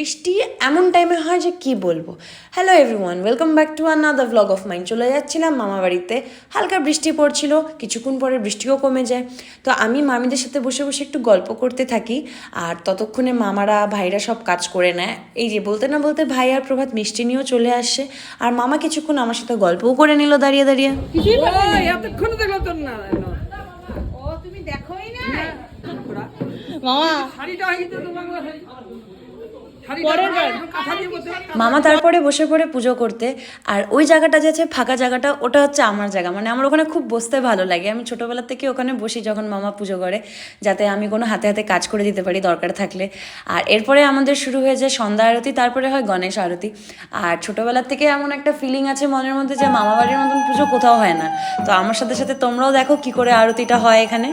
বৃষ্টি এমন টাইমে হয় যে কি বলবো। Hello everyone, welcome back to another vlog of mine. চলে যাচ্ছিলাম মামা বাড়িতে, হালকা বৃষ্টি পড়ছিল, কিছুক্ষণ পরে বৃষ্টিও কমে যায়। তো আমি মামিদের সাথে বসে বসে একটু গল্প করতে থাকি, আর ততক্ষণে মামারা ভাইরা সব কাজ করে নেয়। এই যে বলতে না বলতে ভাই আর প্রভাত মিষ্টি নিয়েও চলে আসছে, আর মামা কিছুক্ষণ আমার সাথে গল্পও করে নিল দাঁড়িয়ে দাঁড়িয়ে। এতক্ষণ দেখলো তোর না ও তুমি দেখোই না মামা শাড়িটা কিন্তু তোমার মামা তারপরে বসে পড়ে পুজো করতে। আর ওই জায়গাটা যে আছে ফাঁকা জায়গাটা, ওটা হচ্ছে আমার জায়গা, মানে আমার ওখানে খুব বসতে ভালো লাগে। আমি ছোটোবেলা থেকে ওখানে বসি যখন মামা পুজো করে, যাতে আমি কোনো হাতে হাতে কাজ করে দিতে পারি দরকার থাকলে। আর এরপরে আমাদের শুরু হয়ে যায় সন্ধ্যা আরতি, তারপরে হয় গণেশ আরতি। আর ছোটোবেলার থেকে এমন একটা ফিলিং আছে মনের মধ্যে যে মামা বাড়ির মতন পুজো কোথাও হয় না। তো আমার সাথে সাথে তোমরাও দেখো কি করে আরতিটা হয় এখানে।